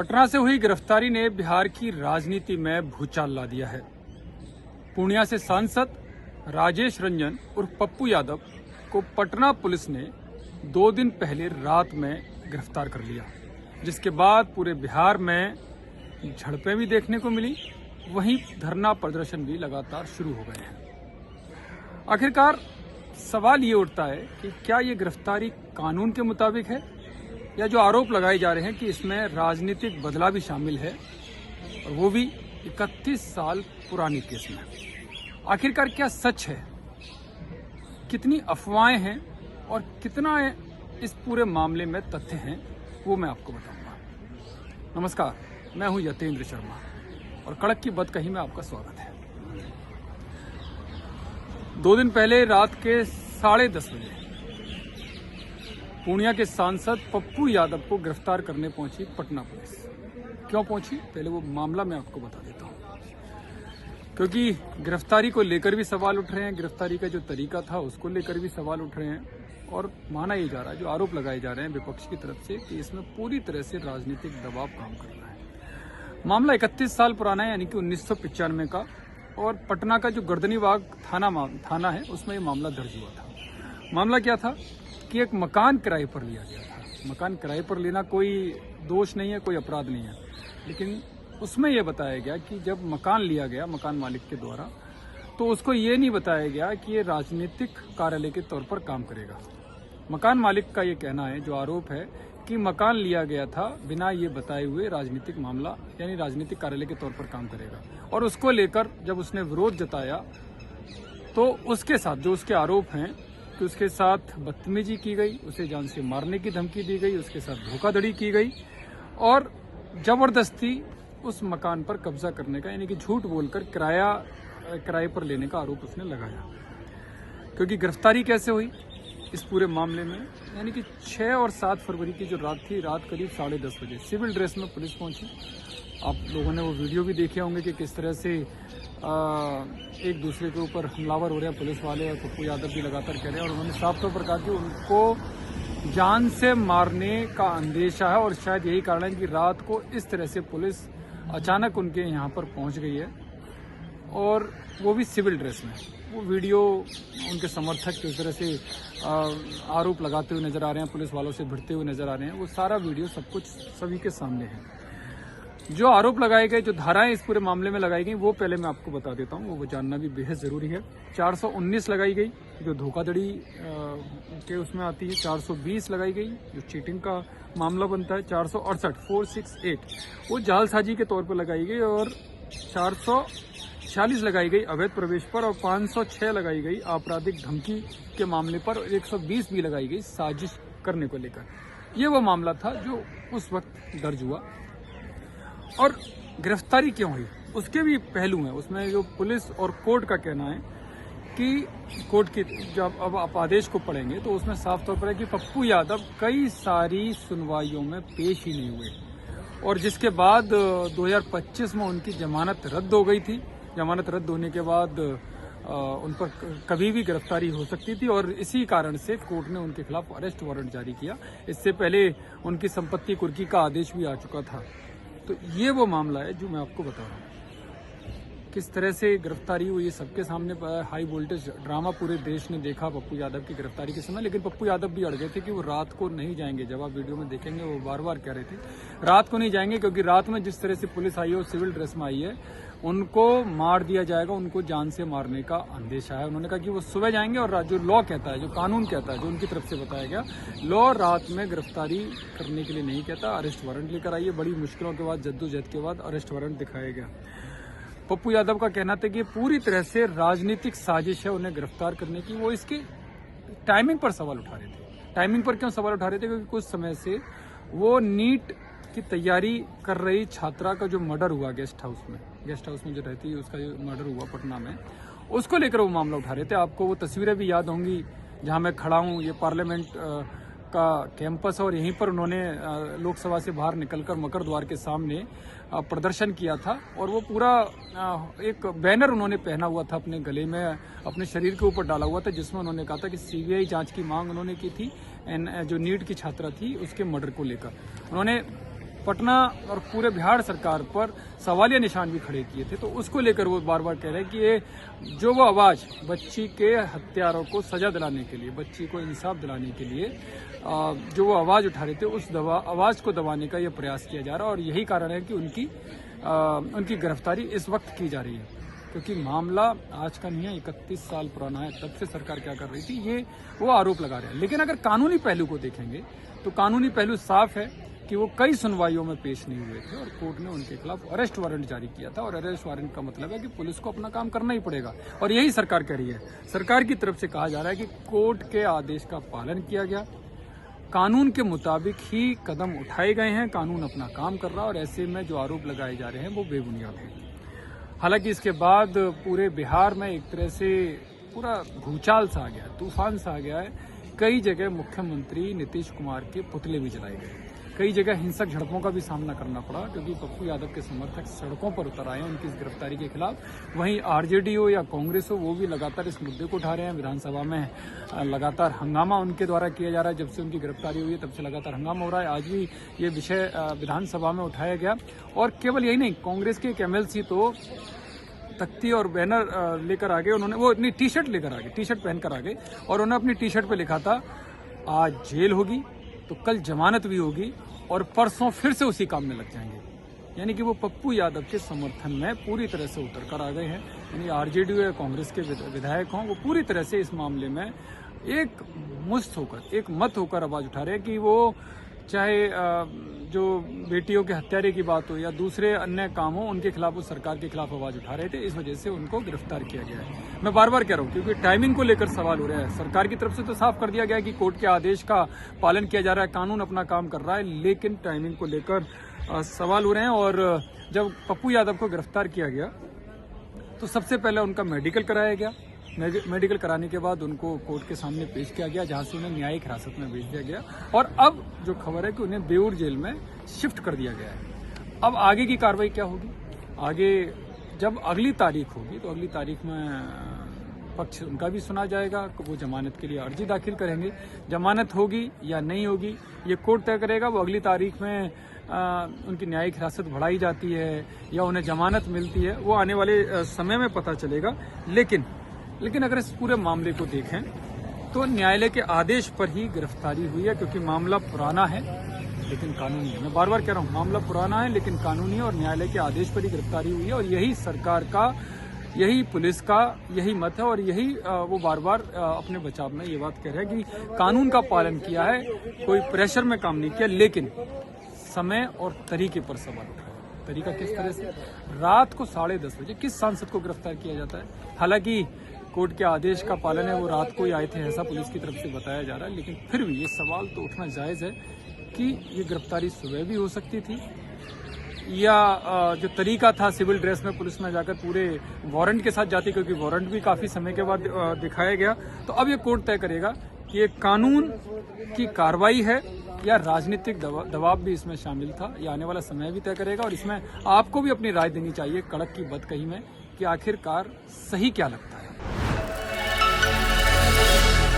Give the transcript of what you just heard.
पटना से हुई गिरफ्तारी ने बिहार की राजनीति में भूचाल ला दिया है। पूर्णिया से सांसद राजेश रंजन उर्फ पप्पू यादव को पटना पुलिस ने 2 दिन पहले रात में गिरफ्तार कर लिया, जिसके बाद पूरे बिहार में झड़पें भी देखने को मिली, वहीं धरना प्रदर्शन भी लगातार शुरू हो गए हैं। आखिरकार सवाल ये उठता है कि क्या ये गिरफ्तारी कानून के मुताबिक है या जो आरोप लगाए जा रहे हैं कि इसमें राजनीतिक बदलाव भी शामिल है, और वो भी 31 साल पुराने केस में। आखिरकार क्या सच है, कितनी अफवाहें हैं और कितना इस पूरे मामले में तथ्य हैं, वो मैं आपको बताऊंगा। नमस्कार, मैं हूं यतेंद्र शर्मा और कड़क की बदकही में आपका स्वागत है। 2 दिन पहले रात के 10:30 बजे पूर्णिया के सांसद पप्पू यादव को गिरफ्तार करने पहुंची पटना पुलिस। क्यों पहुंची, पहले वो मामला मैं आपको बता देता हूं, क्योंकि गिरफ्तारी को लेकर भी सवाल उठ रहे हैं, गिरफ्तारी का जो तरीका था उसको लेकर भी सवाल उठ रहे हैं, और माना ये जा रहा है, जो आरोप लगाए जा रहे हैं विपक्ष की तरफ से, कि इसमें पूरी तरह से राजनीतिक दबाव काम कर रहा है। मामला 31 साल पुराना है, यानी कि 1995 का, और पटना का जो गर्दनीबाग थाना है उसमें ये मामला दर्ज हुआ था। मामला क्या था कि एक मकान किराए पर लिया गया था। मकान किराए पर लेना कोई दोष नहीं है, कोई अपराध नहीं है, लेकिन उसमें यह बताया गया कि जब मकान लिया गया मकान मालिक के द्वारा, तो उसको ये नहीं बताया गया कि ये राजनीतिक कार्यालय के तौर पर काम करेगा। मकान मालिक का ये कहना है, जो आरोप है, कि मकान लिया गया था बिना ये बताए हुए राजनीतिक मामला यानी राजनीतिक कार्यालय के तौर पर काम करेगा, और उसको लेकर जब उसने विरोध जताया तो उसके साथ जो उसके आरोप हैं कि उसके साथ बदतमीजी की गई, उसे जान से मारने की धमकी दी गई, उसके साथ धोखाधड़ी की गई और जबरदस्ती उस मकान पर कब्जा करने का, यानी कि झूठ बोलकर किराए पर लेने का आरोप उसने लगाया। क्योंकि गिरफ्तारी कैसे हुई इस पूरे मामले में, यानी कि 6 और 7 फरवरी की जो रात थी, रात करीब 10:30 बजे सिविल ड्रेस में पुलिस पहुंची। आप लोगों ने वो वीडियो भी देखे होंगे कि किस तरह से एक दूसरे के ऊपर हमलावर हो रहे हैं पुलिस वाले, और पप्पू यादव भी लगातार कह रहे हैं, और उन्होंने साफ तौर पर कहा कि उनको जान से मारने का अंदेशा है, और शायद यही कारण है कि रात को इस तरह से पुलिस अचानक उनके यहाँ पर पहुँच गई है, और वो भी सिविल ड्रेस में। वो वीडियो उनके समर्थक किस तरह से आरोप लगाते हुए नजर आ रहे हैं, पुलिस वालों से भिड़ते हुए नजर आ रहे हैं, वो सारा वीडियो सब कुछ सभी के सामने है। जो आरोप लगाए गए, जो धाराएं इस पूरे मामले में लगाई गई, वो पहले मैं आपको बता देता हूँ, वो जानना भी बेहद जरूरी है। 419 लगाई गई जो धोखाधड़ी के उसमें आती है, 420 लगाई गई जो चीटिंग का मामला बनता है, 468 वो जालसाजी के तौर पर लगाई गई, और 446 लगाई गई अवैध प्रवेश पर, और 506 लगाई गई आपराधिक धमकी के मामले पर, और 120 भी लगाई गई साजिश करने को लेकर। ये वो मामला था जो उस वक्त दर्ज हुआ। और गिरफ्तारी क्यों हुई उसके भी पहलू हैं। उसमें जो पुलिस और कोर्ट का कहना है कि कोर्ट की जब अब आप आदेश को पढ़ेंगे तो उसमें साफ तौर पर है कि पप्पू यादव कई सारी सुनवाइयों में पेश ही नहीं हुए, और जिसके बाद 2025 में उनकी जमानत रद्द हो गई थी। जमानत रद्द होने के बाद उन पर कभी भी गिरफ्तारी हो सकती थी, और इसी कारण से कोर्ट ने उनके खिलाफ अरेस्ट वारंट जारी किया। इससे पहले उनकी संपत्ति कुर्की का आदेश भी आ चुका था। तो ये वो मामला है जो मैं आपको बता रहा हूँ, किस तरह से गिरफ्तारी हुई, ये सबके सामने हाई वोल्टेज ड्रामा पूरे देश ने देखा पप्पू यादव की गिरफ्तारी के समय। लेकिन पप्पू यादव भी अड़ गए थे कि वो रात को नहीं जाएंगे। जब आप वीडियो में देखेंगे वो बार बार कह रहे थे रात को नहीं जाएंगे, क्योंकि रात में जिस तरह से पुलिस आई है और सिविल ड्रेस में आई है, उनको मार दिया जाएगा, उनको जान से मारने का अंदेशा है। उन्होंने कहा कि वो सुबह जाएंगे, और जो लॉ कहता है, जो कानून कहता है, जो उनकी तरफ से बताया गया, लॉ रात में गिरफ्तारी करने के लिए नहीं कहता, अरेस्ट वारंट लेकर आइए। बड़ी मुश्किलों के बाद, जद्दोजहद के बाद अरेस्ट वारंट दिखाया गया। पप्पू यादव का कहना था कि पूरी तरह से राजनीतिक साजिश है उन्हें गिरफ्तार करने की। वो इसके टाइमिंग पर सवाल उठा रहे थे। टाइमिंग पर क्यों सवाल उठा रहे थे? क्योंकि कुछ समय से वो नीट की तैयारी कर रही छात्रा का जो मर्डर हुआ गेस्ट हाउस में जो रहती है, उसका जो मर्डर हुआ पटना में, उसको लेकर वो मामला उठा रहे थे। आपको वो तस्वीरें भी याद होंगी जहां मैं खड़ा हूं, ये पार्लियामेंट का कैंपस है, और यहीं पर उन्होंने लोकसभा से बाहर निकलकर मकर द्वार के सामने प्रदर्शन किया था, और वो पूरा एक बैनर उन्होंने पहना हुआ था अपने गले में, अपने शरीर के ऊपर डाला हुआ था, जिसमें उन्होंने कहा था कि सीबीआई जांच की मांग उन्होंने की थी जो नीट की छात्रा थी उसके मर्डर को लेकर। उन्होंने पटना और पूरे बिहार सरकार पर सवालिया निशान भी खड़े किए थे। तो उसको लेकर वो बार बार कह रहे हैं कि ये जो वो आवाज़ बच्ची के हत्यारों को सजा दिलाने के लिए, बच्ची को इंसाफ दिलाने के लिए जो वो आवाज़ उठा रहे थे, उस आवाज़ को दबाने का ये प्रयास किया जा रहा है। और यही कारण है कि उनकी गिरफ्तारी इस वक्त की जा रही है, क्योंकि मामला आज का नहीं है, 31 साल पुराना है। तब से सरकार क्या कर रही थी, ये वो आरोप लगा रहे हैं। लेकिन अगर कानूनी पहलू को देखेंगे तो कानूनी पहलू साफ है कि वो कई सुनवाइयों में पेश नहीं हुए थे और कोर्ट ने उनके खिलाफ अरेस्ट वारंट जारी किया था। और अरेस्ट वारंट का मतलब है कि पुलिस को अपना काम करना ही पड़ेगा, और यही सरकार कह रही है। सरकार की तरफ से कहा जा रहा है कि कोर्ट के आदेश का पालन किया गया, कानून के मुताबिक ही कदम उठाए गए हैं, कानून अपना काम कर रहा है, और ऐसे में जो आरोप लगाए जा रहे हैं वो बेबुनियाद हैं। हालांकि इसके बाद पूरे बिहार में एक तरह से पूरा भूचाल सा आ गया, तूफान सा आ गया है। कई जगह मुख्यमंत्री नीतीश कुमार के पुतले भी जलाए गए, कई जगह हिंसक झड़पों का भी सामना करना पड़ा, क्योंकि पप्पू यादव के समर्थक सड़कों पर उतर आए हैं उनकी इस गिरफ्तारी के खिलाफ। वहीं आरजेडी हो या कांग्रेस हो, वो भी लगातार इस मुद्दे को उठा रहे हैं। विधानसभा में लगातार हंगामा उनके द्वारा किया जा रहा है। जब से उनकी गिरफ्तारी हुई है तब से लगातार हंगामा हो रहा है। आज भी ये विषय विधानसभा में उठाया गया। और केवल यही नहीं, कांग्रेस के एक MLC तो तख्ती और बैनर लेकर आ गए, उन्होंने वो अपनी टी-शर्ट लेकर आ गए, टी-शर्ट पहनकर आ गए, और उन्होंने अपनी टी-शर्ट पे लिखा था आज जेल होगी तो कल जमानत भी होगी और परसों फिर से उसी काम में लग जाएंगे। यानी कि वो पप्पू यादव के समर्थन में पूरी तरह से उतर कर आ गए हैं। यानी आरजेडी या कांग्रेस के विधायक हों, वो पूरी तरह से इस मामले में एक मुश्त होकर, एक मत होकर आवाज उठा रहे हैं कि वो चाहे जो बेटियों के हत्यारे की बात हो या दूसरे अन्य काम हो, उनके खिलाफ, वो सरकार के खिलाफ आवाज उठा रहे थे। इस वजह से उनको गिरफ्तार किया गया है। मैं बार बार कह रहा हूँ, क्योंकि टाइमिंग को लेकर सवाल हो रहा है। सरकार की तरफ से तो साफ कर दिया गया है कि कोर्ट के आदेश का पालन किया जा रहा है, कानून अपना काम कर रहा है, लेकिन टाइमिंग को लेकर सवाल हो रहे हैं। और जब पप्पू यादव को गिरफ्तार किया गया तो सबसे पहले उनका मेडिकल कराया गया। मेडिकल कराने के बाद उनको कोर्ट के सामने पेश किया गया, जहां से उन्हें न्यायिक हिरासत में भेज दिया गया। और अब जो खबर है कि उन्हें बेऊर जेल में शिफ्ट कर दिया गया है। अब आगे की कार्रवाई क्या होगी, आगे जब अगली तारीख होगी तो अगली तारीख में पक्ष उनका भी सुना जाएगा। वो जमानत के लिए अर्जी दाखिल करेंगे, जमानत होगी या नहीं होगी ये कोर्ट तय करेगा। वो अगली तारीख में उनकी न्यायिक हिरासत बढ़ाई जाती है या उन्हें जमानत मिलती है, वो आने वाले समय में पता चलेगा। लेकिन अगर इस पूरे मामले को देखें तो न्यायालय के आदेश पर ही गिरफ्तारी हुई है, क्योंकि मामला पुराना है लेकिन कानूनी है। मैं बार बार कह रहा हूँ, मामला पुराना है लेकिन कानूनी है, और न्यायालय के आदेश पर ही गिरफ्तारी हुई है। और यही सरकार का, यही पुलिस का यही मत है, और यही वो बार बार अपने बचाव में ये बात कह रहे हैं कि कानून का पालन किया है, कोई प्रेशर में काम नहीं किया। लेकिन समय और तरीके पर सवाल उठाया। तरीका किस तरह से, रात को 10:30 बजे किस सांसद को गिरफ्तार किया जाता है। हालांकि कोर्ट के आदेश का पालन है, वो रात को ही आए थे, ऐसा पुलिस की तरफ से बताया जा रहा है। लेकिन फिर भी ये सवाल तो उठना जायज़ है कि ये गिरफ्तारी सुबह भी हो सकती थी, या जो तरीका था सिविल ड्रेस में पुलिस में जाकर पूरे वारंट के साथ जाती, क्योंकि वारंट भी काफ़ी समय के बाद दिखाया गया। तो अब ये कोर्ट तय करेगा कि ये कानून की कार्रवाई है या राजनीतिक दबाव भी इसमें शामिल था। ये आने वाला समय भी तय करेगा। और इसमें आपको भी अपनी राय देनी चाहिए कड़क की बदकही में, कि आखिरकार सही क्या लगता है।